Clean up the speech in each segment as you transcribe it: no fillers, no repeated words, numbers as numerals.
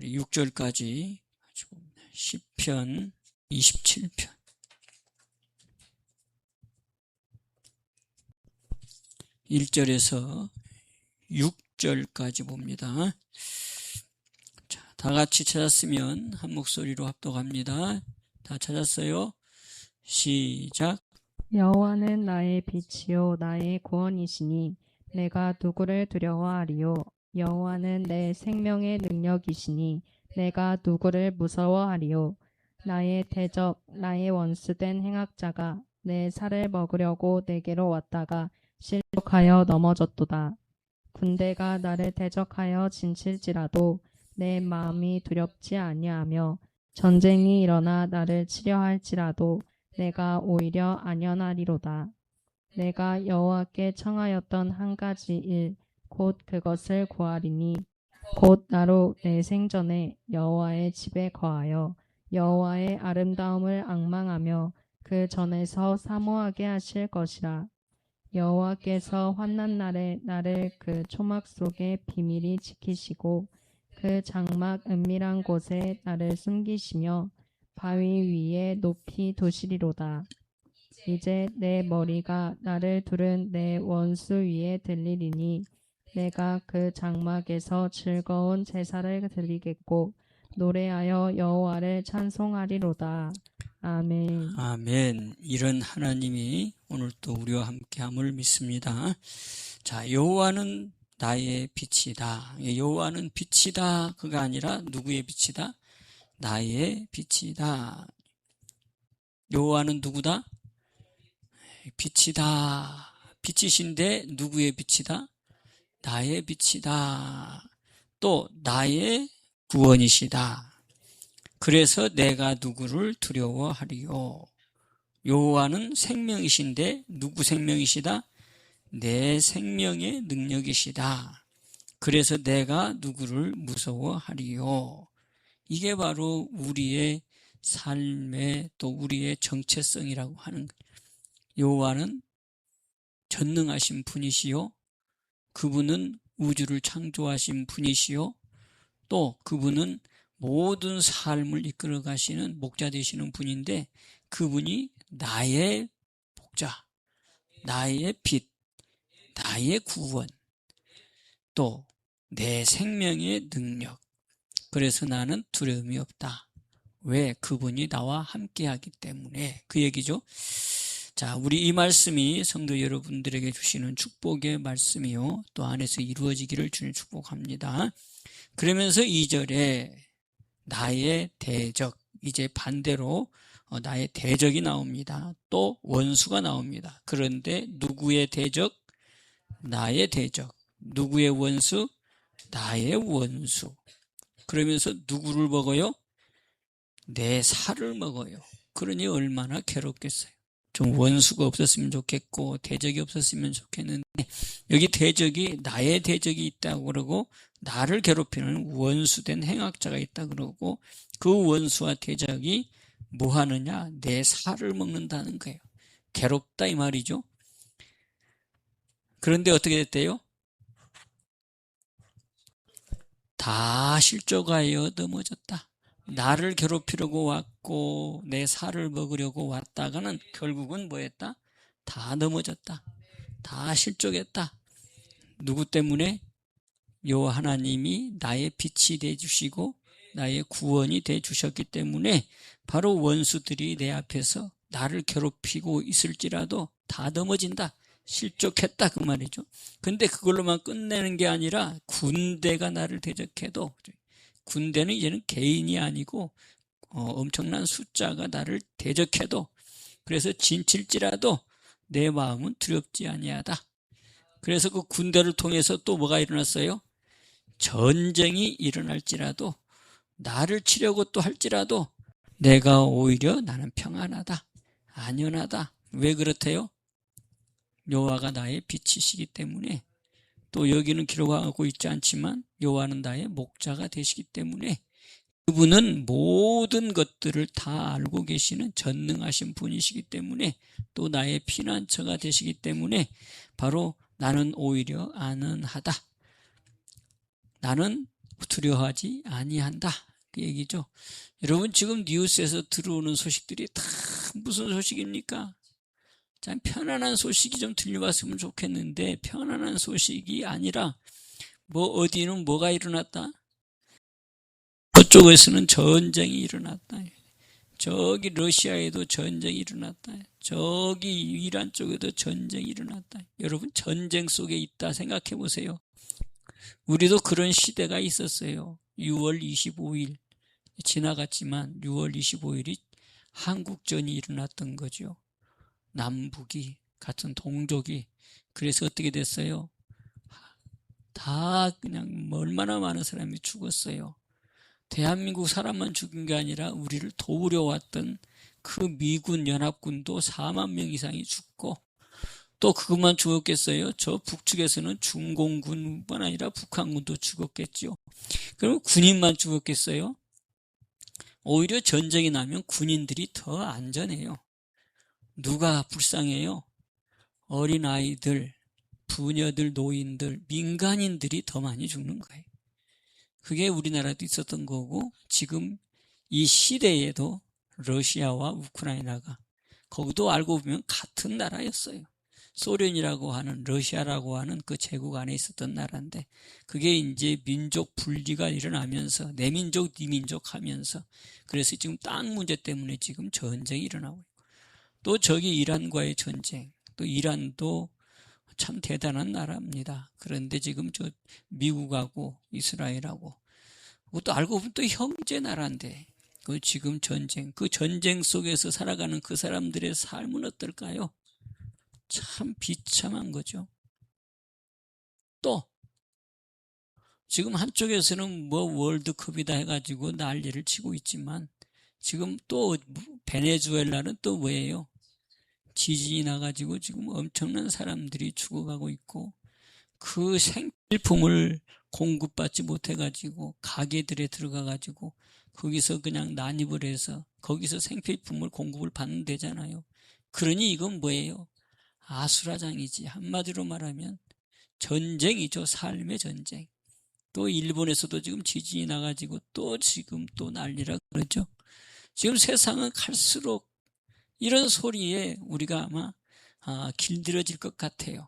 우리 6절까지 시편 27편 1절에서 6절까지 봅니다. 자, 다 같이 찾았으면 한 목소리로 합독합니다. 다 찾았어요? 시작. 여호와는 나의 빛이요 나의 구원이시니 내가 누구를 두려워하리요. 여호와는 내 생명의 능력이시니 내가 누구를 무서워하리요. 나의 대적 나의 원수된 행악자가 내 살을 먹으려고 내게로 왔다가 실족하여 넘어졌도다. 군대가 나를 대적하여 진칠지라도 내 마음이 두렵지 아니하며 전쟁이 일어나 나를 치려 할지라도 내가 오히려 안연하리로다. 내가 여호와께 청하였던 한 가지 일 곧 그것을 구하리니 곧 나로 내 생전에 여호와의 집에 거하여 여호와의 아름다움을 앙망하며 그 전에서 사모하게 하실 것이라. 여호와께서 환난 날에 나를 그 초막 속에 비밀히 지키시고 그 장막 은밀한 곳에 나를 숨기시며 바위 위에 높이 두시리로다. 이제 내 머리가 나를 두른 내 원수 위에 들리리니 내가 그 장막에서 즐거운 제사를 드리겠고 노래하여 여호와를 찬송하리로다. 아멘. 아멘. 이런 하나님이 오늘 또 우리와 함께함을 믿습니다. 자, 여호와는 나의 빛이다. 여호와는 빛이다. 그가 아니라 누구의 빛이다? 나의 빛이다. 여호와는 누구다? 빛이다. 빛이신데 누구의 빛이다? 나의 빛이다. 또 나의 구원이시다. 그래서 내가 누구를 두려워하리요. 여호와는 생명이신데 누구 생명이시다? 내 생명의 능력이시다. 그래서 내가 누구를 무서워하리요. 이게 바로 우리의 삶의 또 우리의 정체성이라고 하는 거예요. 여호와는 전능하신 분이시요. 그분은 우주를 창조하신 분이시요. 또 그분은 모든 삶을 이끌어 가시는 목자 되시는 분인데 그분이 나의 목자, 나의 빛, 나의 구원, 또 내 생명의 능력. 그래서 나는 두려움이 없다. 왜? 그분이 나와 함께하기 때문에. 그 얘기죠. 자, 우리 이 말씀이 성도 여러분들에게 주시는 축복의 말씀이요. 또 안에서 이루어지기를 주님 축복합니다. 그러면서 2절에 나의 대적, 이제 반대로 나의 대적이 나옵니다. 또 원수가 나옵니다. 그런데 누구의 대적? 나의 대적. 누구의 원수? 나의 원수. 그러면서 누구를 먹어요? 내 살을 먹어요. 그러니 얼마나 괴롭겠어요. 좀 원수가 없었으면 좋겠고 대적이 없었으면 좋겠는데 여기 대적이 나의 대적이 있다고 그러고 나를 괴롭히는 원수된 행악자가 있다고 그러고 그 원수와 대적이 뭐 하느냐? 내 살을 먹는다는 거예요. 괴롭다 이 말이죠. 그런데 어떻게 됐대요? 다 실족하여 넘어졌다. 나를 괴롭히려고 왔고 내 살을 먹으려고 왔다가는 결국은 뭐했다? 다 넘어졌다. 다 실족했다. 누구 때문에? 여호와 하나님이 나의 빛이 되어주시고 나의 구원이 되어주셨기 때문에 바로 원수들이 내 앞에서 나를 괴롭히고 있을지라도 다 넘어진다. 실족했다 그 말이죠. 근데 그걸로만 끝내는 게 아니라 군대가 나를 대적해도 군대는 이제는 개인이 아니고 엄청난 숫자가 나를 대적해도 그래서 진칠지라도 내 마음은 두렵지 아니하다. 그래서 그 군대를 통해서 또 뭐가 일어났어요? 전쟁이 일어날지라도 나를 치려고 또 할지라도 내가 오히려 나는 평안하다. 안연하다. 왜 그렇대요? 여호와가 나의 빛이시기 때문에 또 여기는 기록하고 있지 않지만 여호와는 나의 목자가 되시기 때문에 그분은 모든 것들을 다 알고 계시는 전능하신 분이시기 때문에 또 나의 피난처가 되시기 때문에 바로 나는 오히려 안은하다. 나는 두려워하지 아니한다. 그 얘기죠. 여러분 지금 뉴스에서 들어오는 소식들이 다 무슨 소식입니까? 참 편안한 소식이 좀 들려왔으면 좋겠는데 편안한 소식이 아니라 뭐 어디는 뭐가 일어났다. 저쪽에서는 전쟁이 일어났다. 저기 러시아에도 전쟁이 일어났다. 저기 이란 쪽에도 전쟁이 일어났다. 여러분 전쟁 속에 있다 생각해 보세요. 우리도 그런 시대가 있었어요. 6월 25일 지나갔지만 6월 25일이 한국전이 일어났던 거죠. 남북이 같은 동족이. 그래서 어떻게 됐어요? 다 그냥 얼마나 많은 사람이 죽었어요. 대한민국 사람만 죽은 게 아니라 우리를 도우려 왔던 그 미군 연합군도 4만 명 이상이 죽고 또 그것만 죽었겠어요? 저 북측에서는 중공군뿐 아니라 북한군도 죽었겠죠. 그럼 군인만 죽었겠어요? 오히려 전쟁이 나면 군인들이 더 안전해요. 누가 불쌍해요? 어린아이들, 부녀들, 노인들, 민간인들이 더 많이 죽는 거예요. 그게 우리나라도 있었던 거고 지금 이 시대에도 러시아와 우크라이나가 거기도 알고 보면 같은 나라였어요. 소련이라고 하는 러시아라고 하는 그 제국 안에 있었던 나라인데 그게 이제 민족 분리가 일어나면서 내 민족, 네 민족 하면서 그래서 지금 땅 문제 때문에 지금 전쟁이 일어나고 있고 또 저기 이란과의 전쟁 또 이란도 참 대단한 나라입니다. 그런데 지금 저 미국하고 이스라엘하고 그것도 알고 보면 또 형제 나라인데 그 지금 전쟁 그 전쟁 속에서 살아가는 그 사람들의 삶은 어떨까요? 참 비참한 거죠. 또 지금 한쪽에서는 뭐 월드컵이다 해가지고 난리를 치고 있지만 지금 또 베네수엘라는 또 뭐예요? 지진이 나가지고 지금 엄청난 사람들이 죽어가고 있고 그 생필품을 공급받지 못해가지고 가게들에 들어가가지고 거기서 그냥 난입을 해서 거기서 생필품을 공급을 받는 데잖아요. 그러니 이건 뭐예요? 아수라장이지. 한마디로 말하면 전쟁이죠. 삶의 전쟁. 또 일본에서도 지금 지진이 나가지고 또 지금 또 난리라 그러죠. 지금 세상은 갈수록 이런 소리에 우리가 아마 길들여질 것 같아요.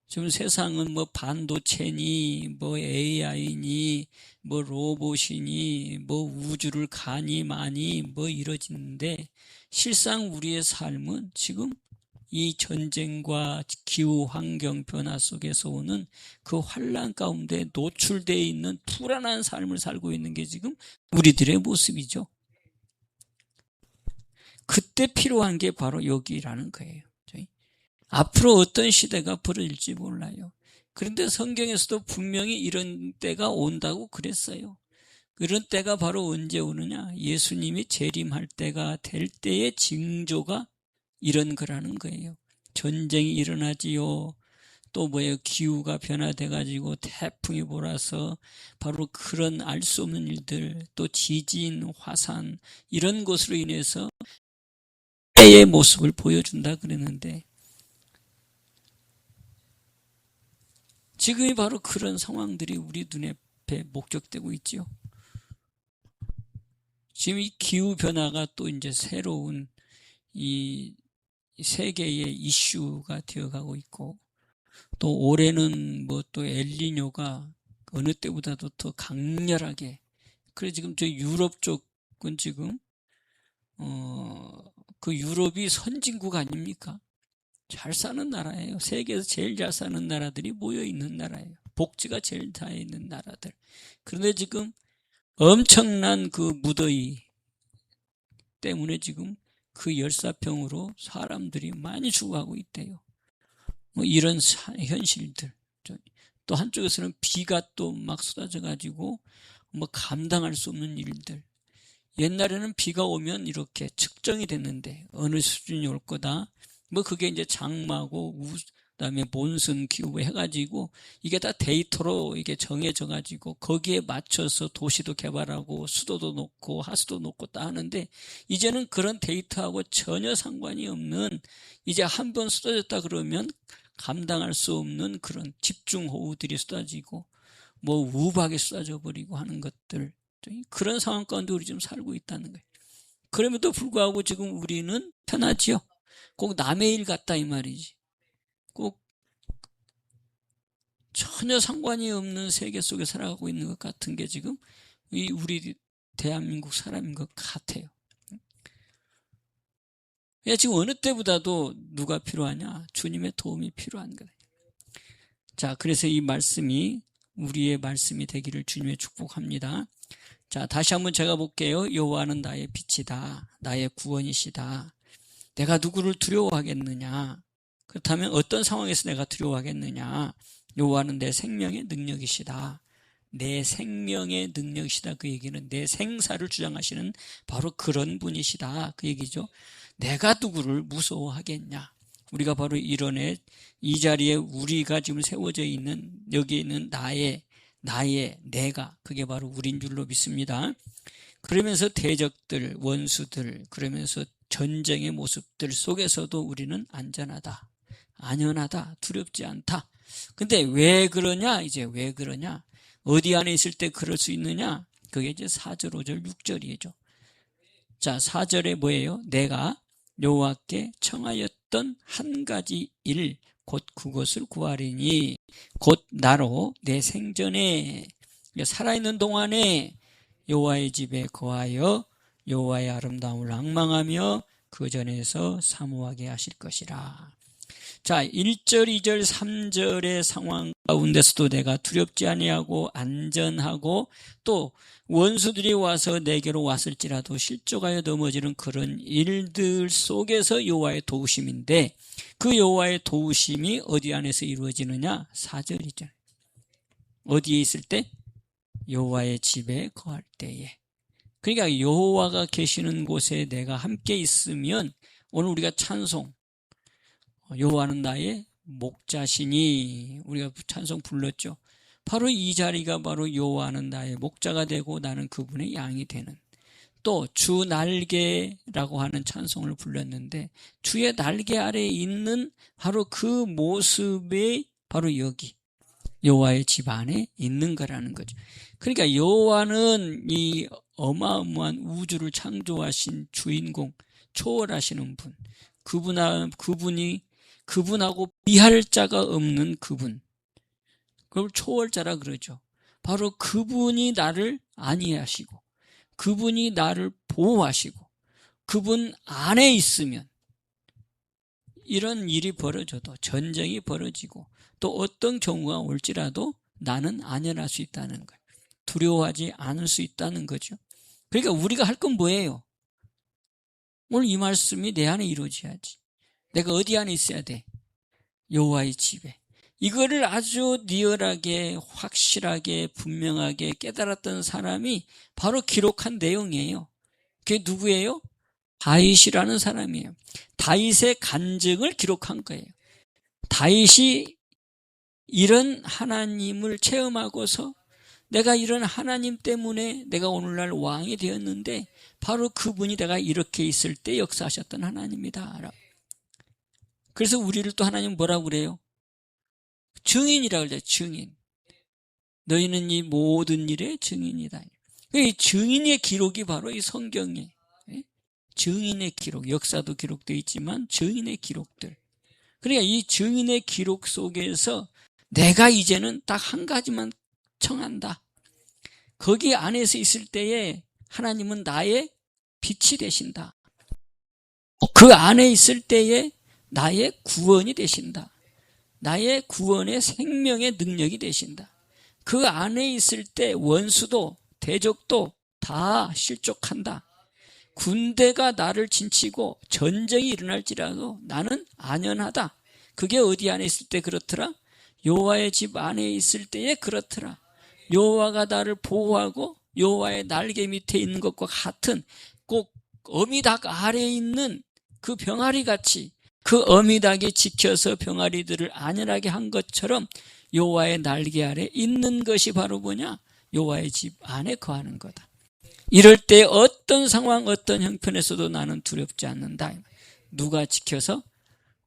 지금 세상은 뭐 반도체니 뭐 AI니 뭐 로봇이니 뭐 우주를 가니 마니 뭐 이러지는데 실상 우리의 삶은 지금 이 전쟁과 기후 환경 변화 속에서 오는 그 환란 가운데 노출되어 있는 불안한 삶을 살고 있는 게 지금 우리들의 모습이죠. 그때 필요한 게 바로 여기라는 거예요. 앞으로 어떤 시대가 벌어질지 몰라요. 그런데 성경에서도 분명히 이런 때가 온다고 그랬어요. 그런 때가 바로 언제 오느냐? 예수님이 재림할 때가 될 때의 징조가 이런 거라는 거예요. 전쟁이 일어나지요. 또 뭐예요? 기후가 변화돼가지고 태풍이 몰아서 바로 그런 알 수 없는 일들, 또 지진, 화산 이런 것으로 인해서 때의 모습을 보여준다 그랬는데 지금이 바로 그런 상황들이 우리 눈앞에 목격되고 있죠. 지금 이 기후 변화가 또 이제 새로운 이 세계의 이슈가 되어가고 있고 또 올해는 뭐 또 엘니뇨가 어느 때보다도 더 강렬하게 그래 지금 저 유럽 쪽은 지금 그 유럽이 선진국 아닙니까? 잘 사는 나라예요. 세계에서 제일 잘 사는 나라들이 모여 있는 나라예요. 복지가 제일 다 있는 나라들. 그런데 지금 엄청난 그 무더위 때문에 지금 그 열사병으로 사람들이 많이 죽어가고 있대요. 뭐 이런 현실들. 또 한쪽에서는 비가 또 막 쏟아져가지고 뭐 감당할 수 없는 일들. 옛날에는 비가 오면 이렇게 측정이 됐는데 어느 수준이 올 거다. 뭐 그게 이제 장마고 그다음에 몬순 기후 해가지고 이게 다 데이터로 이게 정해져가지고 거기에 맞춰서 도시도 개발하고 수도도 놓고 하수도 놓고 다 하는데 이제는 그런 데이터하고 전혀 상관이 없는 이제 한번 쏟아졌다 그러면 감당할 수 없는 그런 집중호우들이 쏟아지고 뭐 우박에 쏟아져 버리고 하는 것들, 그런 상황 가운데 우리 지금 살고 있다는 거예요. 그럼에도 불구하고 지금 우리는 편하지요. 꼭 남의 일 같다 이 말이지. 꼭 전혀 상관이 없는 세계 속에 살아가고 있는 것 같은 게 지금 우리 대한민국 사람인 것 같아요. 지금 어느 때보다도 누가 필요하냐? 주님의 도움이 필요한 거예요. 자, 그래서 이 말씀이 우리의 말씀이 되기를 주님의 축복합니다. 자, 다시 한번 제가 볼게요. 여호와는 나의 빛이다. 나의 구원이시다. 내가 누구를 두려워하겠느냐? 그렇다면 어떤 상황에서 내가 두려워하겠느냐? 여호와는 내 생명의 능력이시다. 내 생명의 능력이시다. 그 얘기는 내 생사를 주장하시는 바로 그런 분이시다. 그 얘기죠. 내가 누구를 무서워하겠냐? 우리가 바로 이런 이 자리에 우리가 지금 세워져 있는 여기에 있는 내가 그게 바로 우린 줄로 믿습니다. 그러면서 대적들, 원수들, 그러면서 전쟁의 모습들 속에서도 우리는 안전하다, 안연하다, 두렵지 않다. 근데 왜 그러냐? 이제 왜 그러냐? 어디 안에 있을 때 그럴 수 있느냐? 그게 이제 4절, 5절, 6절이죠. 자, 4절에 뭐예요? 내가 여호와께 청하였던 한 가지 일, 곧 그것을 구하리니 곧 나로 내 생전에 살아있는 동안에 여호와의 집에 거하여 여호와의 아름다움을 앙망하며 그 전에서 사모하게 하실 것이라. 자, 1절, 2절, 3절의 상황 가운데서도 내가 두렵지 아니하고 안전하고 또 원수들이 와서 내게로 왔을지라도 실족하여 넘어지는 그런 일들 속에서 여호와의 도우심인데 그 여호와의 도우심이 어디 안에서 이루어지느냐? 4절이죠. 어디에 있을 때? 여호와의 집에 거할 때에. 그러니까 여호와가 계시는 곳에 내가 함께 있으면 오늘 우리가 찬송 여호와는 나의 목자시니 우리가 찬송 불렀죠. 바로 이 자리가 바로 여호와는 나의 목자가 되고 나는 그분의 양이 되는, 또 주 날개라고 하는 찬송을 불렀는데 주의 날개 아래에 있는 바로 그 모습이 바로 여기 여호와의 집 안에 있는 거라는 거죠. 그러니까 여호와는 이 어마어마한 우주를 창조하신 주인공, 초월하시는 분, 그분하고 비할 자가 없는 그분, 그걸 초월자라 그러죠. 바로 그분이 나를 안위하시고 그분이 나를 보호하시고 그분 안에 있으면 이런 일이 벌어져도, 전쟁이 벌어지고 또 어떤 경우가 올지라도 나는 안연할 수 있다는 거예요. 두려워하지 않을 수 있다는 거죠. 그러니까 우리가 할 건 뭐예요? 오늘 이 말씀이 내 안에 이루어져야지. 내가 어디 안에 있어야 돼? 여호와의 집에. 이거를 아주 리얼하게, 확실하게, 분명하게 깨달았던 사람이 바로 기록한 내용이에요. 그게 누구예요? 다윗이라는 사람이에요. 다윗의 간증을 기록한 거예요. 다윗이 이런 하나님을 체험하고서 내가 이런 하나님 때문에 내가 오늘날 왕이 되었는데 바로 그분이 내가 이렇게 있을 때 역사하셨던 하나님이다. 그래서 우리를 또 하나님 뭐라고 그래요? 증인이라고 그래요. 증인. 너희는 이 모든 일의 증인이다. 이 증인의 기록이 바로 이 성경이에요. 증인의 기록, 역사도 기록되어 있지만 증인의 기록들. 그러니까 이 증인의 기록 속에서 내가 이제는 딱 한 가지만 청한다. 거기 안에서 있을 때에 하나님은 나의 빛이 되신다. 그 안에 있을 때에 나의 구원이 되신다. 나의 구원의 생명의 능력이 되신다. 그 안에 있을 때 원수도 대적도 다 실족한다. 군대가 나를 진치고 전쟁이 일어날지라도 나는 안연하다. 그게 어디 안에 있을 때 그렇더라? 여호와의 집 안에 있을 때에 그렇더라. 여호와가 나를 보호하고 여호와의 날개 밑에 있는 것과 같은, 꼭 어미닭 아래에 있는 그 병아리 같이 그 어미닭이 지켜서 병아리들을 안연하게 한 것처럼 여호와의 날개 아래 있는 것이 바로 뭐냐? 여호와의 집 안에 거하는 거다. 이럴 때 어떤 상황, 어떤 형편에서도 나는 두렵지 않는다. 누가 지켜서?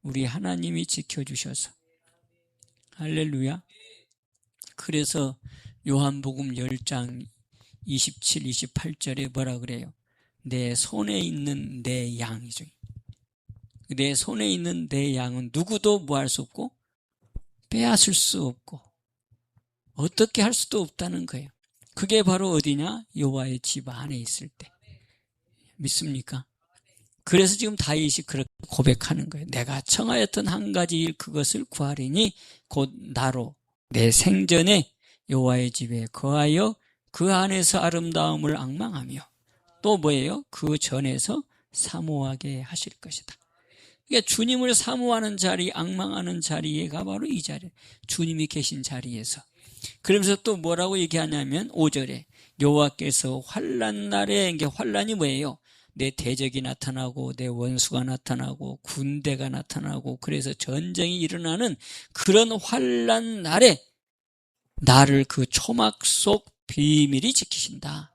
우리 하나님이 지켜주셔서. 할렐루야. 그래서 요한복음 10장 27, 28절에 뭐라 그래요? 내 손에 있는 내 양이죠. 내 손에 있는 내 양은 누구도 뭐 할 수 없고 빼앗을 수 없고 어떻게 할 수도 없다는 거예요. 그게 바로 어디냐? 여호와의 집 안에 있을 때. 믿습니까? 그래서 지금 다윗이 그렇게 고백하는 거예요. 내가 청하였던 한 가지 일 그것을 구하리니 곧 나로 내 생전에 여호와의 집에 거하여 그 안에서 아름다움을 앙망하며 또 뭐예요? 그 전에서 사모하게 하실 것이다. 그러니까 주님을 사모하는 자리, 앙망하는 자리가 바로 이 자리, 주님이 계신 자리에서. 그러면서 또 뭐라고 얘기하냐면 5절에 여호와께서 환난 날에, 이게 환난이 뭐예요? 내 대적이 나타나고 내 원수가 나타나고 군대가 나타나고 그래서 전쟁이 일어나는 그런 환난 날에 나를 그 초막 속 비밀이 지키신다.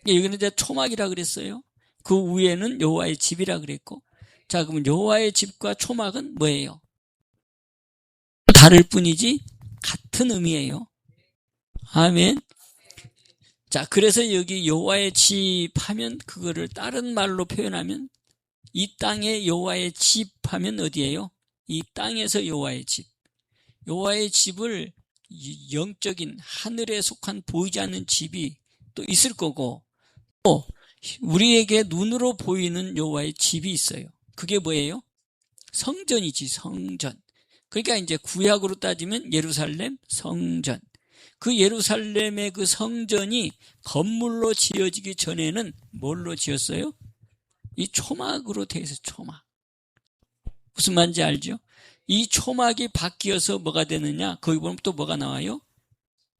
여기는 이제 초막이라 그랬어요. 그 위에는 여호와의 집이라 그랬고, 자, 그러면 여호와의 집과 초막은 뭐예요? 다를 뿐이지 같은 의미예요. 아멘. 자, 그래서 여기 여호와의 집 하면 그거를 다른 말로 표현하면 이 땅에 여호와의 집 하면 어디예요? 이 땅에서 여호와의 집. 여호와의 집을 영적인 하늘에 속한 보이지 않는 집이 또 있을 거고, 또 우리에게 눈으로 보이는 여호와의 집이 있어요. 그게 뭐예요? 성전이지, 성전. 그러니까 이제 구약으로 따지면 예루살렘 성전. 그 예루살렘의 그 성전이 건물로 지어지기 전에는 뭘로 지었어요? 이 초막으로 돼 있어요. 초막. 무슨 말인지 알죠? 이 초막이 바뀌어서 뭐가 되느냐? 거기 보면 또 뭐가 나와요?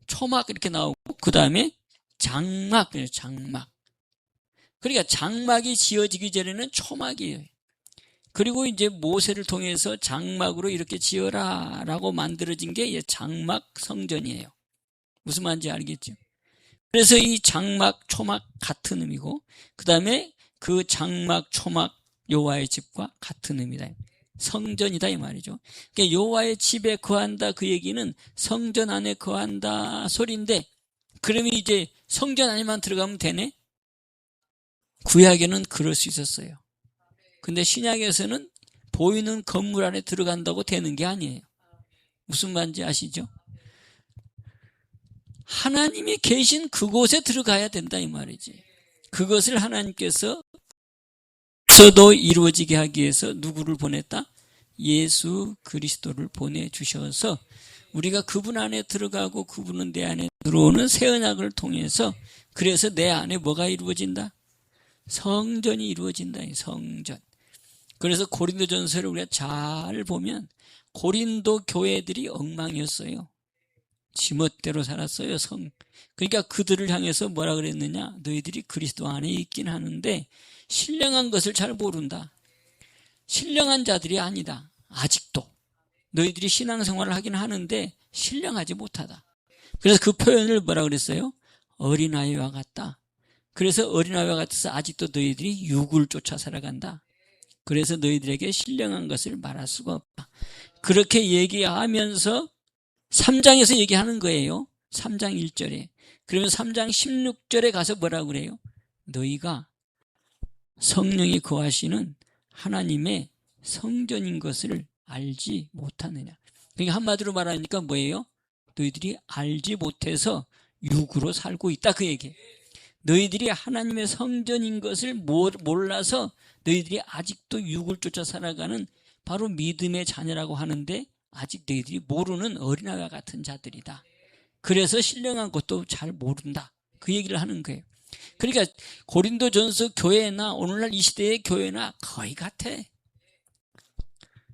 초막 이렇게 나오고 그 다음에 장막, 장막. 그러니까 장막이 지어지기 전에는 초막이에요. 그리고 이제 모세를 통해서 장막으로 이렇게 지어라 라고 만들어진 게 장막 성전이에요. 무슨 말인지 알겠죠? 그래서 이 장막, 초막 같은 의미고, 그 다음에 그 장막, 초막 여호와의 집과 같은 의미다. 성전이다 이 말이죠. 그러니까 여호와의 집에 거한다 그 얘기는 성전 안에 거한다 소리인데, 그러면 이제 성전 안에만 들어가면 되네? 구약에는 그럴 수 있었어요. 근데 신약에서는 보이는 건물 안에 들어간다고 되는 게 아니에요. 무슨 말인지 아시죠? 하나님이 계신 그곳에 들어가야 된다 이 말이지. 그것을 하나님께서 서도 이루어지게 하기 위해서 누구를 보냈다? 예수 그리스도를 보내주셔서 우리가 그분 안에 들어가고 그분은 내 안에 들어오는 새 언약을 통해서, 그래서 내 안에 뭐가 이루어진다? 성전이 이루어진다. 성전. 그래서 고린도전서를 우리가 잘 보면 고린도 교회들이 엉망이었어요. 지멋대로 살았어요. 그러니까 그들을 향해서 뭐라 그랬느냐? 너희들이 그리스도 안에 있긴 하는데 신령한 것을 잘 모른다. 신령한 자들이 아니다. 아직도. 너희들이 신앙생활을 하긴 하는데 신령하지 못하다. 그래서 그 표현을 뭐라 그랬어요? 어린아이와 같다. 그래서 어린아이와 같아서 아직도 너희들이 육을 쫓아 살아간다. 그래서 너희들에게 신령한 것을 말할 수가 없다. 그렇게 얘기하면서 3장에서 얘기하는 거예요. 3장 1절에. 그러면 3장 16절에 가서 뭐라고 그래요? 너희가 성령이 거하시는 하나님의 성전인 것을 알지 못하느냐. 그러니까 한마디로 말하니까 뭐예요? 너희들이 알지 못해서 육으로 살고 있다 그 얘기예요. 너희들이 하나님의 성전인 것을 몰라서 너희들이 아직도 육을 쫓아 살아가는 바로 믿음의 자녀라고 하는데 아직 너희들이 모르는 어린아이와 같은 자들이다. 그래서 신령한 것도 잘 모른다. 그 얘기를 하는 거예요. 그러니까 고린도전서 교회나 오늘날 이 시대의 교회나 거의 같아.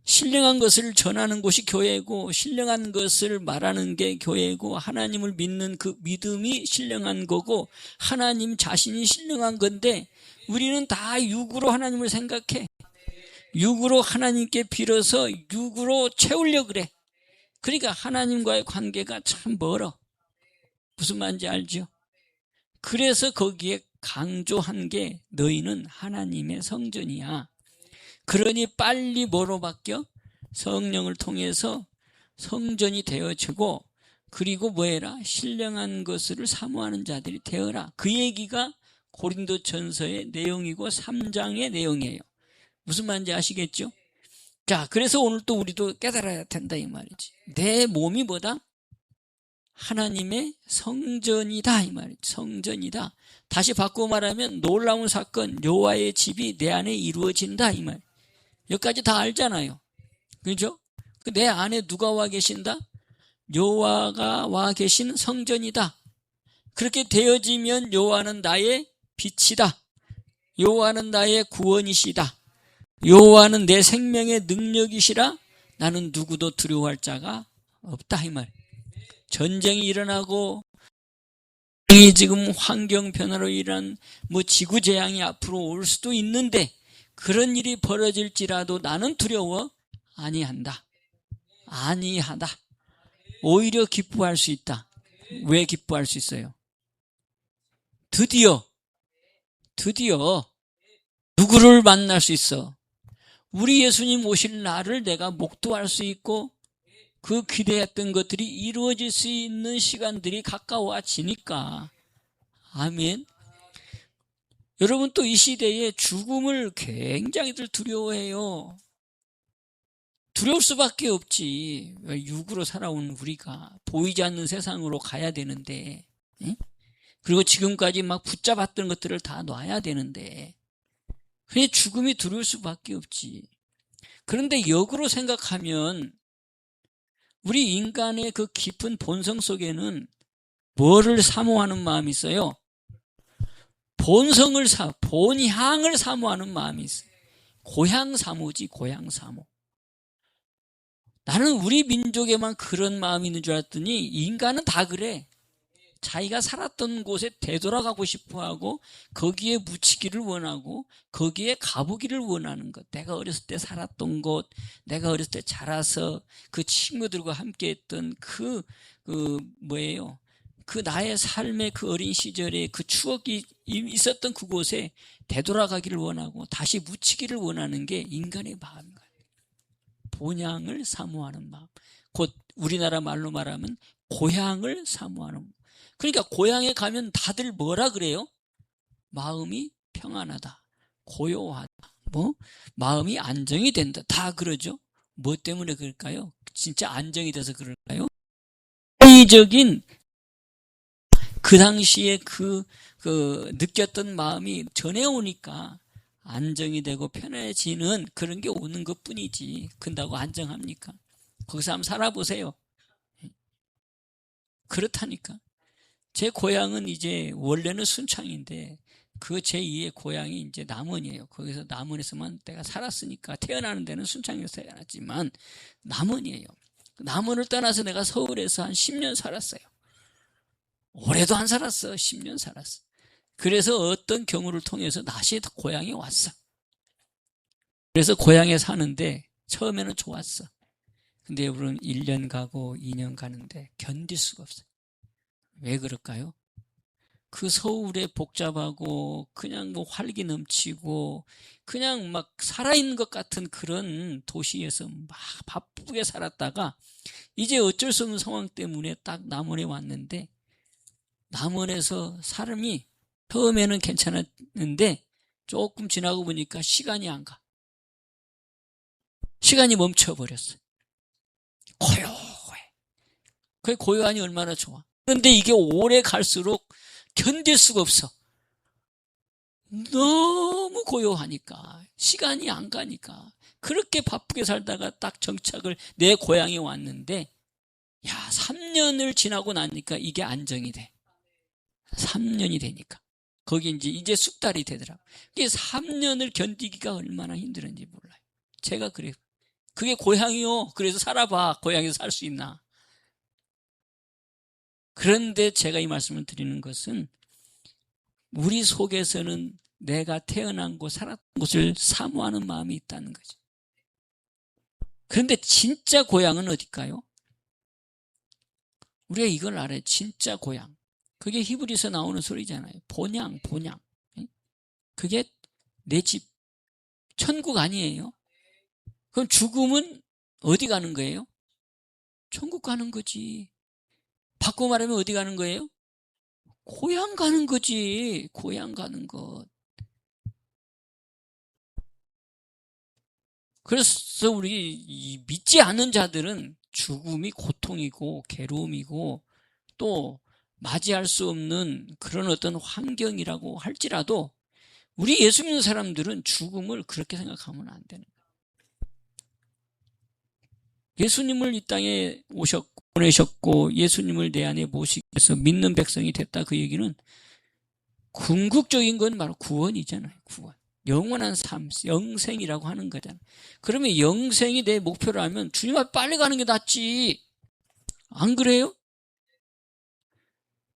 신령한 것을 전하는 곳이 교회고 신령한 것을 말하는 게 교회고 하나님을 믿는 그 믿음이 신령한 거고 하나님 자신이 신령한 건데 우리는 다 육으로 하나님을 생각해. 육으로 하나님께 빌어서 육으로 채우려고 그래. 그러니까 하나님과의 관계가 참 멀어. 무슨 말인지 알죠? 그래서 거기에 강조한 게 너희는 하나님의 성전이야. 그러니 빨리 뭐로 바뀌어? 성령을 통해서 성전이 되어지고 그리고 뭐해라? 신령한 것을 사모하는 자들이 되어라. 그 얘기가 고린도전서의 내용이고 3장의 내용이에요. 무슨 말인지 아시겠죠? 자, 그래서 오늘 또 우리도 깨달아야 된다 이 말이지. 내 몸이 뭐다? 하나님의 성전이다 이 말이지. 성전이다. 다시 바꾸어 말하면 놀라운 사건, 여호와의 집이 내 안에 이루어진다 이 말. 여기까지 다 알잖아요. 그죠? 내 안에 누가 와 계신다? 여호와가 와 계신 성전이다. 그렇게 되어지면 여호와는 나의 빛이다. 여호와는 나의 구원이시다. 여호와는 내 생명의 능력이시라. 나는 누구도 두려워할 자가 없다 이 말. 전쟁이 일어나고 지금 환경 변화로 인한 지구 재앙이 앞으로 올 수도 있는데 그런 일이 벌어질지라도 나는 두려워 아니한다. 아니하다. 오히려 기뻐할 수 있다. 왜 기뻐할 수 있어요? 드디어 누구를 만날 수 있어? 우리 예수님 오실 날을 내가 목도할 수 있고 그 기대했던 것들이 이루어질 수 있는 시간들이 가까워지니까. 아멘. 여러분 또 이 시대에 죽음을 굉장히들 두려워해요. 두려울 수밖에 없지. 육으로 살아온 우리가 보이지 않는 세상으로 가야 되는데, 그리고 지금까지 막 붙잡았던 것들을 다 놔야 되는데, 그냥 죽음이 두려울 수밖에 없지. 그런데 역으로 생각하면 우리 인간의 그 깊은 본성 속에는 뭐를 사모하는 마음이 있어요? 본향을 사모하는 마음이 있어요. 고향 사모지, 고향 사모. 나는 우리 민족에만 그런 마음이 있는 줄 알았더니 인간은 다 그래. 자기가 살았던 곳에 되돌아가고 싶어하고 거기에 묻히기를 원하고 거기에 가보기를 원하는 것. 내가 어렸을 때 살았던 곳, 내가 어렸을 때 자라서 그 친구들과 함께했던 그 나의 삶의 그 어린 시절에 그 추억이 있었던 그곳에 되돌아가기를 원하고 다시 묻히기를 원하는 게 인간의 마음인 거예요. 본향을 사모하는 마음. 곧 우리나라 말로 말하면 고향을 사모하는 마음. 그러니까 고향에 가면 다들 뭐라 그래요? 마음이 평안하다. 고요하다. 마음이 안정이 된다. 다 그러죠. 뭐 때문에 그럴까요? 진짜 안정이 돼서 그럴까요? 인위적인 그 당시에 그 느꼈던 마음이 전해오니까 안정이 되고 편해지는 그런 게 오는 것 뿐이지. 근다고 안정합니까? 거기서 한번 살아보세요. 그렇다니까. 제 고향은 이제 원래는 순창인데 그 제2의 고향이 이제 남원이에요. 거기서 남원에서만 내가 살았으니까 태어나는 데는 순창에서 태어났지만 남원이에요. 남원을 떠나서 내가 서울에서 한 10년 살았어요. 올해도 안 살았어. 10년 살았어. 그래서 어떤 경우를 통해서 다시 고향에 왔어. 그래서 고향에 사는데 처음에는 좋았어. 근데 여러분 1년 가고 2년 가는데 견딜 수가 없어요. 왜 그럴까요? 그 서울에 복잡하고 그냥 활기 넘치고 그냥 막 살아있는 것 같은 그런 도시에서 막 바쁘게 살았다가 이제 어쩔 수 없는 상황 때문에 딱 남원에 왔는데 남원에서 사람이 처음에는 괜찮았는데 조금 지나고 보니까 시간이 안 가. 시간이 멈춰버렸어요. 고요해. 그 고요하니 얼마나 좋아. 그런데 이게 오래 갈수록 견딜 수가 없어. 너무 고요하니까 시간이 안 가니까 그렇게 바쁘게 살다가 딱 정착을 내 고향에 왔는데 3년을 지나고 나니까 이게 안정이 돼. 3년이 되니까 거기 이제 숙달이 되더라고. 이게 3년을 견디기가 얼마나 힘들은지 몰라요. 제가 그래요. 그게 고향이요. 그래서 살아봐. 고향에서 살 수 있나. 그런데 제가 이 말씀을 드리는 것은 우리 속에서는 내가 태어난 곳, 살았던 곳을 사모하는 마음이 있다는 거죠. 그런데 진짜 고향은 어딜까요? 우리가 이걸 알아요. 진짜 고향. 그게 히브리서 나오는 소리잖아요. 본향. 그게 내 집. 천국 아니에요? 그럼 죽음은 어디 가는 거예요? 천국 가는 거지. 바꿔 말하면 어디 가는 거예요? 고향 가는 거지. 고향 가는 것. 그래서 우리 믿지 않는 자들은 죽음이 고통이고 괴로움이고 또 맞이할 수 없는 그런 어떤 환경이라고 할지라도 우리 예수 믿는 사람들은 죽음을 그렇게 생각하면 안 되는 거예요. 예수님을 이 땅에 보내셨고 예수님을 내 안에 모시기 위해서 믿는 백성이 됐다. 그 얘기는 궁극적인 건 바로 구원이잖아요. 구원. 영원한 삶, 영생이라고 하는 거잖아요. 그러면 영생이 내 목표라면 주님 앞에 빨리 가는 게 낫지. 안 그래요?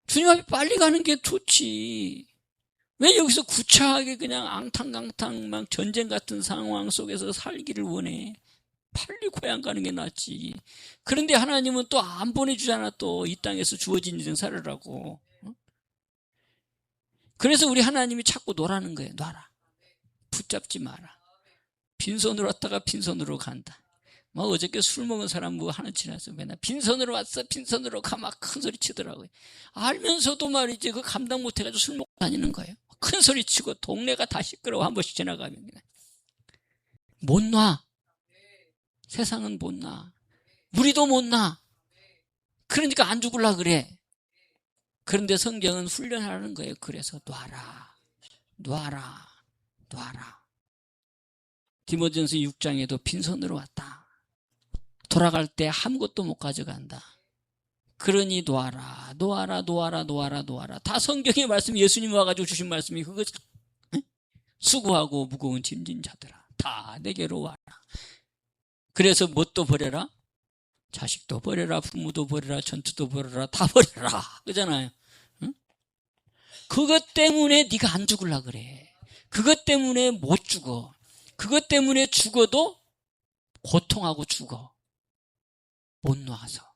주님 앞에 빨리 가는 게 좋지. 왜 여기서 구차하게 그냥 앙탕강탕 막 전쟁 같은 상황 속에서 살기를 원해? 빨리 고향 가는 게 낫지. 그런데 하나님은 또 안 보내주잖아. 또 이 땅에서 주어진 인생 살으라고. 그래서 우리 하나님이 자꾸 놓라는 거예요. 놔라. 붙잡지 마라. 빈손으로 왔다가 빈손으로 간다. 뭐 어저께 술 먹은 사람 뭐 하나 지나서 맨날 빈손으로 왔어 빈손으로 가 막 큰 소리 치더라고요. 알면서도 말이지 그 감당 못해가지고 술 먹고 다니는 거예요. 큰 소리 치고 동네가 다 시끄러워. 한 번씩 지나가면 그냥. 못 놔. 세상은 못 놔. 우리도 못 놔. 그러니까 안 죽으려 그래. 그런데 성경은 훈련하는 거예요. 그래서 놔라. 놔라. 놔라. 디모데전서 6장에도 빈손으로 왔다. 돌아갈 때 아무것도 못 가져간다. 그러니 놓아라, 놓아라, 놓아라, 놓아라, 놓아라. 다 성경의 말씀, 예수님이 와가지고 주신 말씀이 그거 수고하고 무거운 짐진 자들아, 다 내게로 와라. 그래서 뭣도 버려라? 자식도 버려라, 부모도 버려라, 전투도 버려라, 다 버려라. 그잖아요. 응? 그것 때문에 네가 안 죽으려 그래. 그것 때문에 못 죽어. 그것 때문에 죽어도 고통하고 죽어. 못 놔서.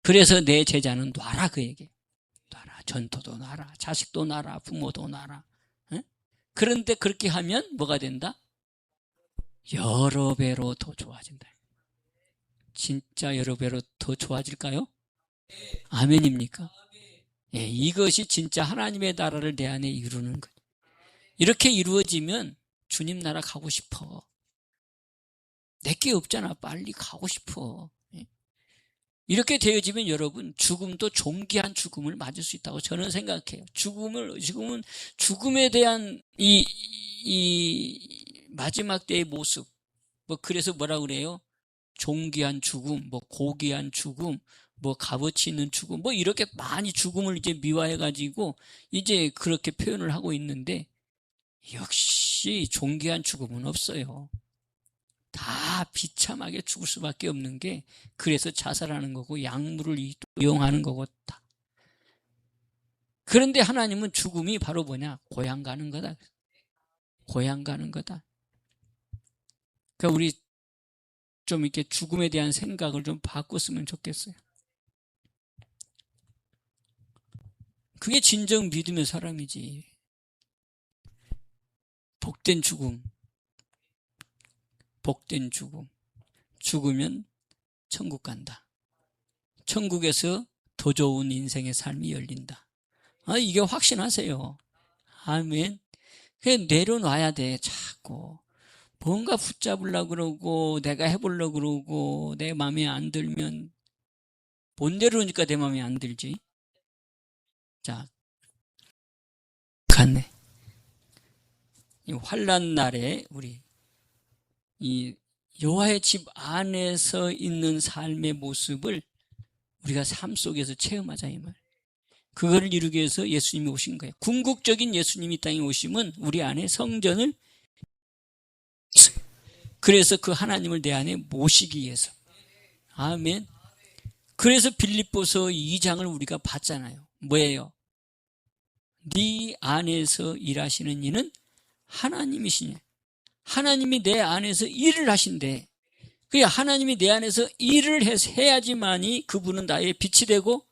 그래서 내 제자는 놔라 그 얘기. 놔라. 전토도 놔라. 자식도 놔라. 부모도 놔라. 응? 그런데 그렇게 하면 뭐가 된다? 여러 배로 더 좋아진다. 진짜 여러 배로 더 좋아질까요? 아멘입니까? 예, 이것이 진짜 하나님의 나라를 내 안에 이루는 것. 이렇게 이루어지면 주님 나라 가고 싶어. 내게 없잖아. 빨리 가고 싶어. 이렇게 되어지면 여러분 죽음도 존귀한 죽음을 맞을 수 있다고 저는 생각해요. 죽음에 대한 이 마지막 때의 모습. 뭐 그래서 뭐라 그래요? 존귀한 죽음, 뭐 고귀한 죽음, 뭐 값어치 있는 죽음, 뭐 이렇게 많이 죽음을 이제 미화해가지고 이제 그렇게 표현을 하고 있는데 역시 존귀한 죽음은 없어요. 다 비참하게 죽을 수밖에 없는 게 그래서 자살하는 거고 약물을 이용하는 거고 다. 그런데 하나님은 죽음이 바로 뭐냐? 고향 가는 거다. 고향 가는 거다. 그러니까 우리 좀 이렇게 죽음에 대한 생각을 좀 바꿨으면 좋겠어요. 그게 진정 믿음의 사람이지. 복된 죽음. 복된 죽음. 죽으면 천국 간다. 천국에서 더 좋은 인생의 삶이 열린다. 이게 확신하세요. 아멘. 그냥 내려놔야 돼. 자꾸. 뭔가 붙잡으려고 그러고 내가 해보려고 그러고 내 마음에 안 들면 못 내려오니까 내 마음에 안 들지. 자, 갔네. 이 환난 날에 우리 이 여호와의 집 안에서 있는 삶의 모습을 우리가 삶 속에서 체험하자 이 말. 그거를 이루기 위해서 예수님이 오신 거예요. 궁극적인 예수님이 이 땅에 오심은 우리 안에 성전을 그래서 그 하나님을 내 안에 모시기 위해서. 아멘. 그래서 빌립보서 2장을 우리가 봤잖아요. 뭐예요? 네 안에서 일하시는 이는 하나님이시냐. 하나님이 내 안에서 일을 하신대. 그게 하나님이 내 안에서 일을 해야지만이 그분은 나의 빛이 되고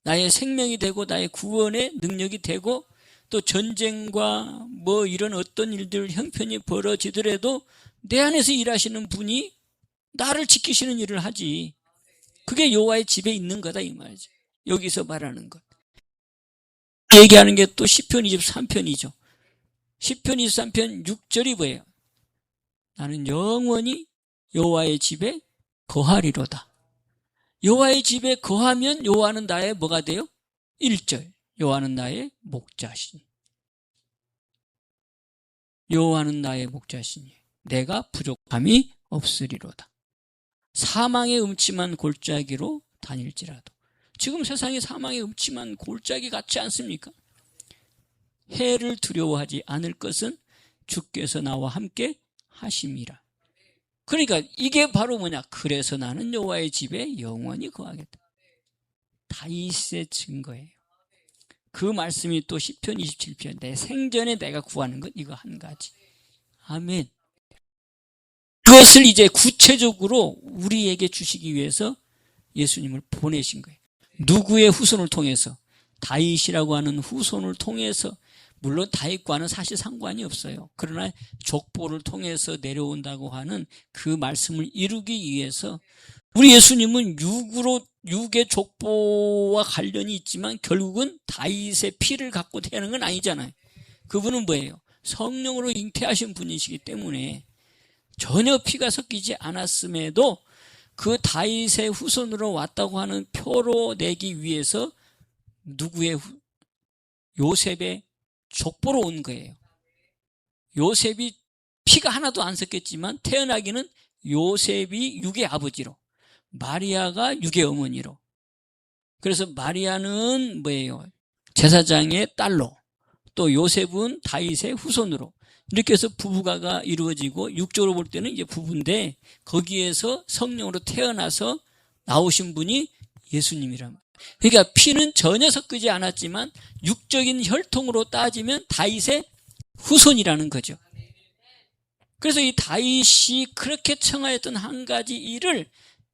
나의 생명이 되고 나의 구원의 능력이 되고 또 전쟁과 뭐 이런 어떤 일들 형편이 벌어지더라도 내 안에서 일하시는 분이 나를 지키시는 일을 하지. 그게 여호와의 집에 있는 거다 이 말이죠. 여기서 말하는 것. 얘기하는 게 또 시편 23편이죠. 시편 23편 6절이 뭐예요? 나는 영원히 여호와의 집에 거하리로다. 여호와의 집에 거하면 여호와는 나의 뭐가 돼요? 1절. 여호와는 나의 목자시니. 여호와는 나의 목자시니 내가 부족함이 없으리로다. 사망의 음침한 골짜기로 다닐지라도. 지금 세상에 사망의 음침한 골짜기 같지 않습니까? 해를 두려워하지 않을 것은 주께서 나와 함께 하심이라. 그러니까 이게 바로 뭐냐? 그래서 나는 여호와의 집에 영원히 거하겠다. 다윗의 증거예요. 그 말씀이 또 시편 27편 내 생전에 내가 구하는 것 이거 한 가지. 아멘. 그것을 이제 구체적으로 우리에게 주시기 위해서 예수님을 보내신 거예요. 누구의 후손을 통해서? 다윗이라고 하는 후손을 통해서. 물론 다윗과는 사실 상관이 없어요. 그러나 족보를 통해서 내려온다고 하는 그 말씀을 이루기 위해서 우리 예수님은 육의 족보와 관련이 있지만 결국은 다윗의 피를 갖고 태어난 건 아니잖아요. 그분은 뭐예요? 성령으로 잉태하신 분이시기 때문에 전혀 피가 섞이지 않았음에도 그 다윗의 후손으로 왔다고 하는 표로 내기 위해서 누구의 요셉의 족보로 온 거예요. 요셉이 피가 하나도 안 섞였지만 태어나기는 요셉이 육의 아버지로, 마리아가 육의 어머니로. 그래서 마리아는 뭐예요? 제사장의 딸로, 또 요셉은 다윗의 후손으로. 이렇게 해서 부부가가 이루어지고 육적으로 볼 때는 이제 부부인데 거기에서 성령으로 태어나서 나오신 분이 예수님이란 말이에요. 그러니까 피는 전혀 섞이지 않았지만 육적인 혈통으로 따지면 다윗의 후손이라는 거죠. 그래서 이 다윗이 그렇게 청하였던 한 가지 일을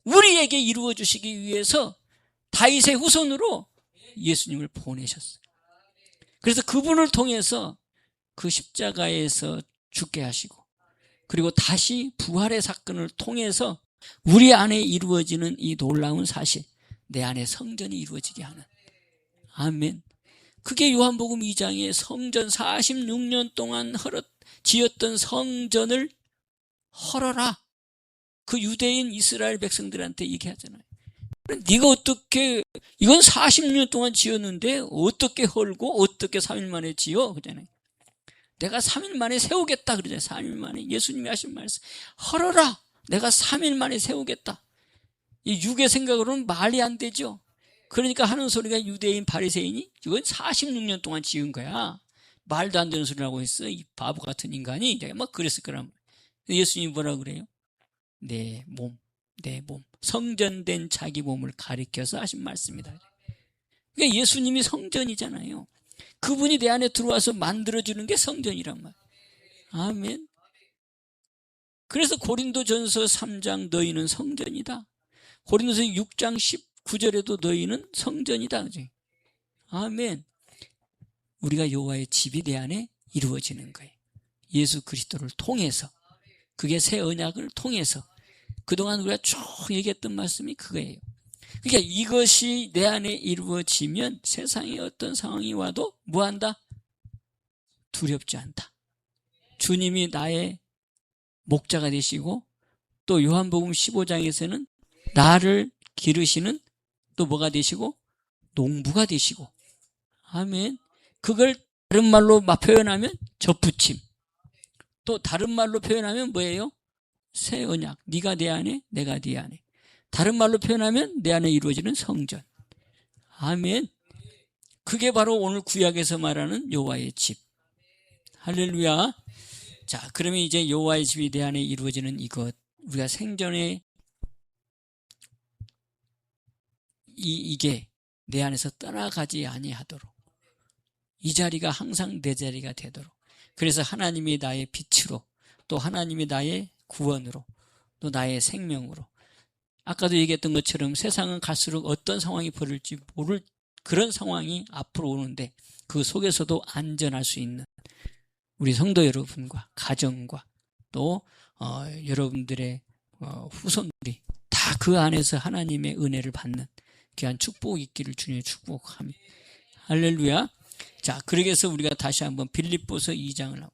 우리에게 이루어 주시기 위해서 다윗의 후손으로 예수님을 보내셨어요. 그래서 그분을 통해서 그 십자가에서 죽게 하시고 그리고 다시 부활의 사건을 통해서 우리 안에 이루어지는 이 놀라운 사실, 내 안에 성전이 이루어지게 하는. 아멘. 그게 요한복음 2장에 성전 46년 동안 지었던 성전을 헐어라. 그 유대인 이스라엘 백성들한테 얘기하잖아요. 네가 어떻게, 이건 40년 동안 지었는데 어떻게 헐고 어떻게 3일 만에 지어? 그러잖아요. 내가 3일 만에 세우겠다 그러잖아요. 3일 만에 예수님이 하신 말씀, 헐어라. 내가 3일 만에 세우겠다. 이 육의 생각으로는 말이 안 되죠. 그러니까 하는 소리가 유대인 바리새인이 이건 46년 동안 지은 거야. 말도 안 되는 소리를 하고 있어. 이 바보 같은 인간이. 막 그랬을 거란 말이에요. 예수님이 뭐라 그래요? 내 몸. 성전된 자기 몸을 가리켜서 하신 말씀이다. 그러니까 예수님이 성전이잖아요. 그분이 내 안에 들어와서 만들어주는 게 성전이란 말이에요. 아멘. 그래서 고린도전서 3장 너희는 성전이다. 고린도서 6장 19절에도 너희는 성전이다. 그치? 아멘. 우리가 여호와의 집이 내 안에 이루어지는 거예요. 예수 그리스도를 통해서. 그게 새 언약을 통해서. 그동안 우리가 쭉 얘기했던 말씀이 그거예요. 그러니까 이것이 내 안에 이루어지면 세상에 어떤 상황이 와도 뭐한다? 두렵지 않다. 주님이 나의 목자가 되시고 또 요한복음 15장에서는 나를 기르시는 또 뭐가 되시고 농부가 되시고. 아멘. 그걸 다른 말로 표현하면 접붙임. 또 다른 말로 표현하면 뭐예요? 새 언약. 네가 내 안에, 내가 네 안에. 다른 말로 표현하면 내 안에 이루어지는 성전. 아멘. 그게 바로 오늘 구약에서 말하는 여호와의 집. 할렐루야. 자, 그러면 이제 여호와의 집이 내 안에 이루어지는 이것, 우리가 생전에 이게 내 안에서 떠나가지 아니하도록, 이 자리가 항상 내 자리가 되도록. 그래서 하나님이 나의 빛으로, 또 하나님이 나의 구원으로, 또 나의 생명으로. 아까도 얘기했던 것처럼 세상은 갈수록 어떤 상황이 벌일지 모를 그런 상황이 앞으로 오는데 그 속에서도 안전할 수 있는 우리 성도 여러분과 가정과 또 여러분들의 후손들이 다 그 안에서 하나님의 은혜를 받는, 귀한 축복이 있기를 주님의 축복합니다. 할렐루야. 자, 그러기 위해서 우리가 다시 한번 빌립보서 2장을 하고.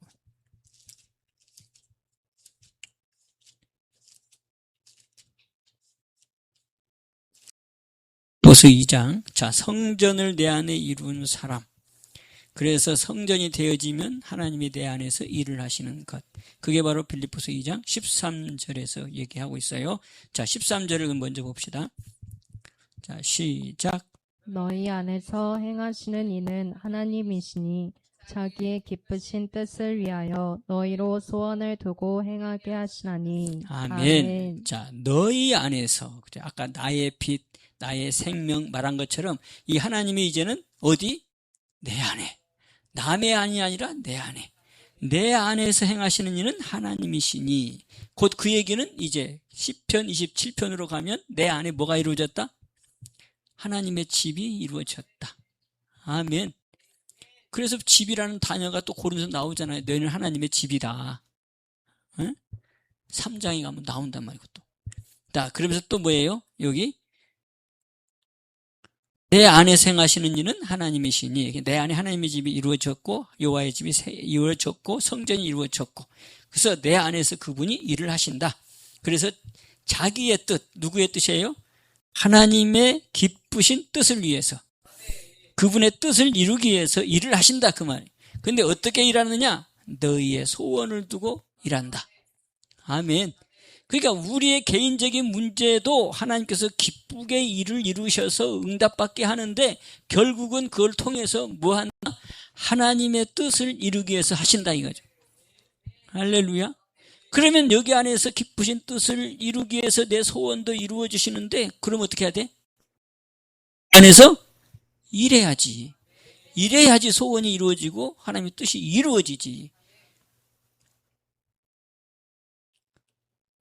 빌립보서 2장. 자, 성전을 내 안에 이루는 사람. 그래서 성전이 되어지면 하나님이 내 안에서 일을 하시는 것. 그게 바로 빌립보서 2장 13절에서 얘기하고 있어요. 자, 13절을 먼저 봅시다. 자, 시작. 너희 안에서 행하시는 이는 하나님이시니 자기의 기쁘신 뜻을 위하여 너희로 소원을 두고 행하게 하시나니. 아멘. 자, 너희 안에서, 그래, 아까 나의 빛, 나의 생명 말한 것처럼 이 하나님이 이제는 어디? 내 안에. 남의 안이 아니라 내 안에. 내 안에서 행하시는 이는 하나님이시니. 곧 그 얘기는 이제 시편 27편으로 가면 내 안에 뭐가 이루어졌다? 하나님의 집이 이루어졌다. 아멘. 그래서 집이라는 단어가 또 고린도서 나오잖아요. 너희는 하나님의 집이다. 응? 3장에 가면 나온단 말이고 또. 자, 그러면서 또 뭐예요? 여기 내 안에서 행하시는 이는 하나님이시니. 내 안에 하나님의 집이 이루어졌고 여호와의 집이 이루어졌고 성전이 이루어졌고, 그래서 내 안에서 그분이 일을 하신다. 그래서 자기의 뜻, 누구의 뜻이에요? 하나님의 기쁘신 뜻을 위해서, 그분의 뜻을 이루기 위해서 일을 하신다 그 말이에요. 근데 어떻게 일하느냐? 너희의 소원을 두고 일한다. 아멘. 그러니까 우리의 개인적인 문제도 하나님께서 기쁘게 일을 이루셔서 응답받게 하는데, 결국은 그걸 통해서 뭐 한다? 하나님의 뜻을 이루기 위해서 하신다 이거죠. 할렐루야. 그러면 여기 안에서 기쁘신 뜻을 이루기 위해서 내 소원도 이루어 주시는데, 그럼 어떻게 해야 돼? 안에서 일해야지. 일해야지 소원이 이루어지고 하나님의 뜻이 이루어지지.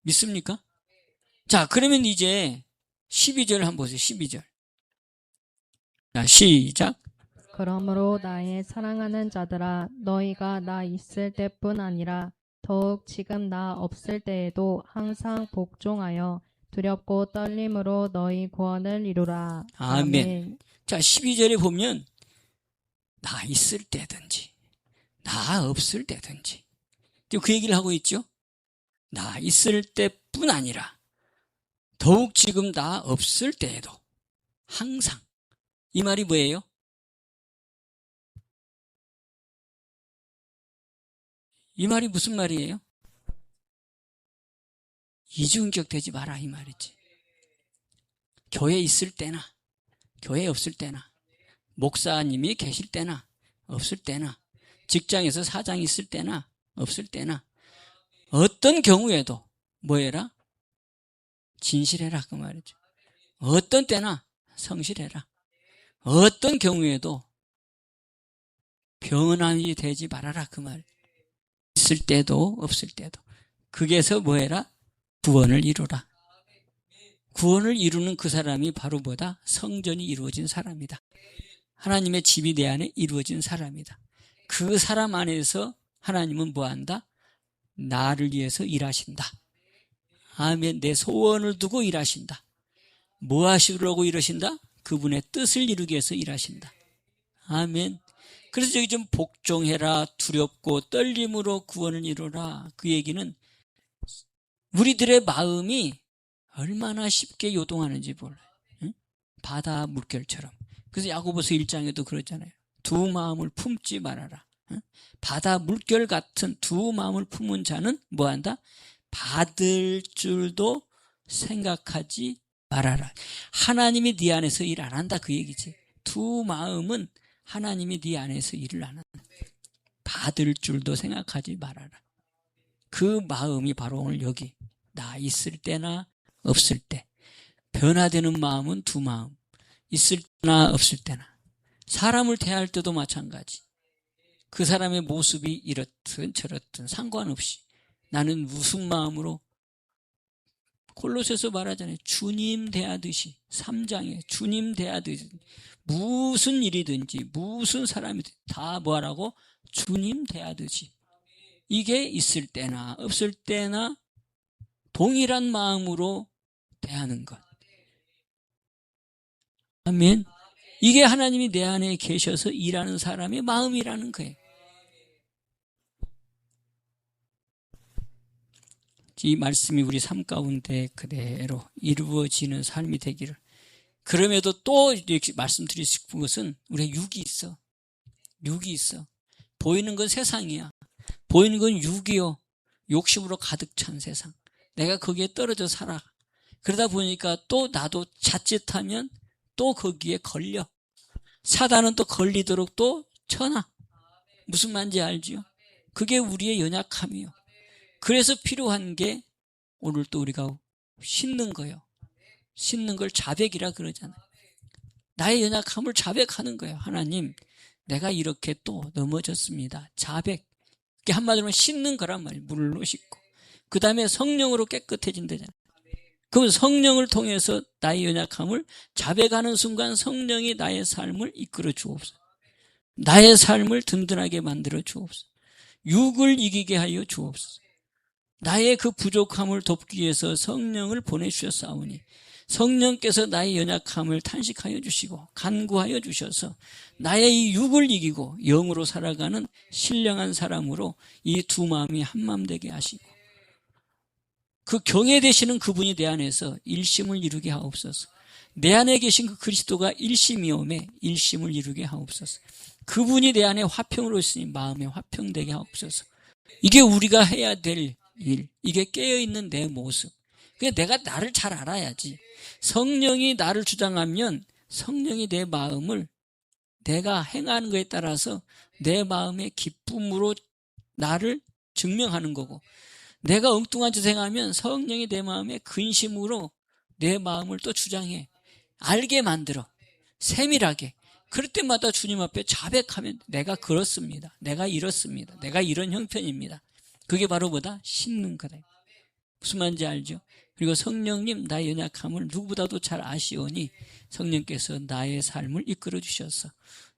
믿습니까? 자, 그러면 이제 12절 한번 보세요. 12절. 자, 시작. 그러므로 나의 사랑하는 자들아, 너희가 나 있을 때뿐 아니라 더욱 지금 나 없을 때에도 항상 복종하여 두렵고 떨림으로 너희 구원을 이루라. 아멘. 자, 12절에 보면 나 있을 때든지 나 없을 때든지 그 얘기를 하고 있죠. 나 있을 때뿐 아니라 더욱 지금 나 없을 때에도 항상. 이 말이 뭐예요? 이 말이 무슨 말이에요? 이중인격 되지 마라 이 말이지. 교회 있을 때나 교회 없을 때나, 목사님이 계실 때나 없을 때나, 직장에서 사장이 있을 때나 없을 때나, 어떤 경우에도 뭐 해라? 진실해라 그 말이죠. 어떤 때나 성실해라. 어떤 경우에도 변함이 되지 말아라 그 말. 있을 때도 없을 때도. 그게서 뭐 해라? 구원을 이루라. 구원을 이루는 그 사람이 바로 뭐다? 성전이 이루어진 사람이다. 하나님의 집이 내 안에 이루어진 사람이다. 그 사람 안에서 하나님은 뭐한다? 나를 위해서 일하신다. 아멘. 내 소원을 두고 일하신다. 뭐 하시려고 일하신다? 그분의 뜻을 이루기 위해서 일하신다. 아멘. 그래서 여기 좀 복종해라, 두렵고 떨림으로 구원을 이루라. 그 얘기는 우리들의 마음이 얼마나 쉽게 요동하는지 몰라요. 응? 바다 물결처럼. 그래서 야고보서 1장에도 그러잖아요. 두 마음을 품지 말아라. 응? 바다 물결 같은 두 마음을 품은 자는 뭐한다? 받을 줄도 생각하지 말아라. 하나님이 네 안에서 일 안 한다 그 얘기지. 두 마음은 하나님이 네 안에서 일을 안 한다. 받을 줄도 생각하지 말아라. 그 마음이 바로 오늘 여기 나 있을 때나 없을 때. 변화되는 마음은 두 마음. 있을 때나 없을 때나. 사람을 대할 때도 마찬가지. 그 사람의 모습이 이렇든 저렇든 상관없이 나는 무슨 마음으로, 골로새서 말하잖아요. 주님 대하듯이, 3장에 주님 대하듯이 무슨 일이든지 무슨 사람이든 다 뭐하라고? 주님 대하듯이. 이게 있을 때나 없을 때나 동일한 마음으로 대하는 것. 아멘. 이게 하나님이 내 안에 계셔서 일하는 사람의 마음이라는 거예요. 이 말씀이 우리 삶 가운데 그대로 이루어지는 삶이 되기를. 그럼에도 또 이렇게 말씀드리고 싶은 것은 우리가 육이 있어. 육이 있어. 보이는 건 세상이야. 보이는 건 육이요. 욕심으로 가득 찬 세상. 내가 거기에 떨어져 살아. 그러다 보니까 또 나도 자칫하면 또 거기에 걸려. 사단은 또 걸리도록 또 쳐놔. 무슨 말인지 알지요? 그게 우리의 연약함이요. 그래서 필요한 게 오늘 또 우리가 씻는 거예요. 씻는 걸 자백이라 그러잖아요. 나의 연약함을 자백하는 거예요. 하나님, 내가 이렇게 또 넘어졌습니다. 자백. 이게 한마디로 씻는 거란 말이에요. 물로 씻고. 그 다음에 성령으로 깨끗해진다잖아요. 그럼 성령을 통해서 나의 연약함을 자백하는 순간 성령이 나의 삶을 이끌어 주옵소서. 나의 삶을 든든하게 만들어 주옵소서. 육을 이기게 하여 주옵소서. 나의 그 부족함을 돕기 위해서 성령을 보내주셨사오니 성령께서 나의 연약함을 탄식하여 주시고 간구하여 주셔서 나의 이 육을 이기고 영으로 살아가는 신령한 사람으로 이 두 마음이 한마음 되게 하시고 그 경외되시는 그분이 내 안에서 일심을 이루게 하옵소서. 내 안에 계신 그 그리스도가 일심이오매 일심을 이루게 하옵소서. 그분이 내 안에 화평으로 있으니 마음에 화평되게 하옵소서. 이게 우리가 해야 될 일, 이게 깨어있는 내 모습. 내가 나를 잘 알아야지. 성령이 나를 주장하면 성령이 내 마음을 내가 행하는 것에 따라서 내 마음의 기쁨으로 나를 증명하는 거고, 내가 엉뚱한 짓 행하면 성령이 내 마음의 근심으로 내 마음을 또 주장해. 알게 만들어. 세밀하게. 그럴 때마다 주님 앞에 자백하면 내가 그렇습니다. 내가 이렇습니다. 내가 이런 형편입니다. 그게 바로 뭐다? 씻는 거다. 무슨 말인지 알죠? 그리고 성령님 나의 연약함을 누구보다도 잘 아시오니 성령께서 나의 삶을 이끌어 주셔서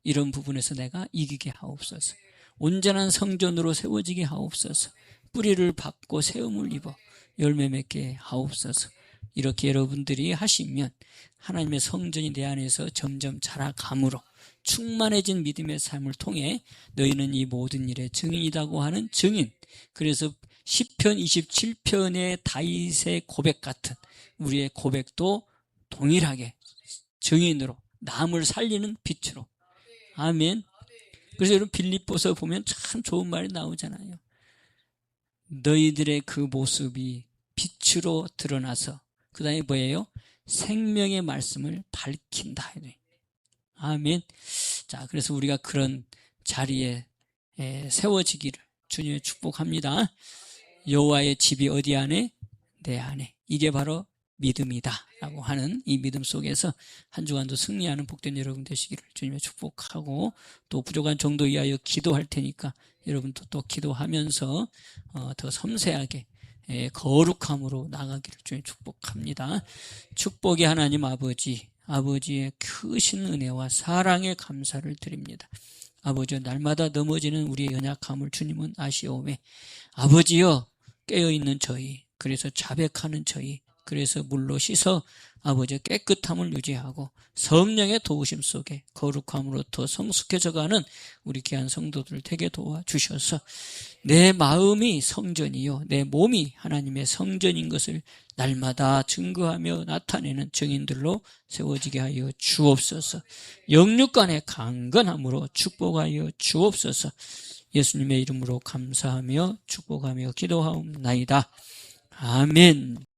이런 부분에서 내가 이기게 하옵소서. 온전한 성전으로 세워지게 하옵소서. 뿌리를 받고 세움을 입어 열매 맺게 하옵소서. 이렇게 여러분들이 하시면 하나님의 성전이 내 안에서 점점 자라감으로 충만해진 믿음의 삶을 통해 너희는 이 모든 일의 증인이라고 하는 증인. 그래서 시편 27편의 다윗의 고백 같은 우리의 고백도 동일하게 증인으로 남을 살리는 빛으로. 아멘. 그래서 여러분 빌립보서 보면 참 좋은 말이 나오잖아요. 너희들의 그 모습이 빛으로 드러나서 그 다음에 뭐예요? 생명의 말씀을 밝힌다. 아멘. 자, 그래서 우리가 그런 자리에 세워지기를 주님의 축복합니다. 여호와의 집이 어디 안에? 내 안에. 이게 바로 믿음이다 라고 하는 이 믿음 속에서 한 주간도 승리하는 복된 여러분 되시기를 주님의 축복하고, 또 부족한 정도 위하여 기도할 테니까 여러분도 또 기도하면서 더 섬세하게 거룩함으로 나가기를 주님 축복합니다. 축복의 하나님 아버지, 아버지의 크신 은혜와 사랑에 감사를 드립니다. 아버지여, 날마다 넘어지는 우리의 연약함을 주님은 아시오매. 아버지여, 깨어있는 저희, 그래서 자백하는 저희, 그래서 물로 씻어 아버지의 깨끗함을 유지하고 성령의 도우심 속에 거룩함으로부터 성숙해져가는 우리 귀한 성도들 되게 도와주셔서 내 마음이 성전이요 내 몸이 하나님의 성전인 것을 날마다 증거하며 나타내는 증인들로 세워지게 하여 주옵소서. 영육간의 강건함으로 축복하여 주옵소서. 예수님의 이름으로 감사하며 축복하며 기도하옵나이다. 아멘.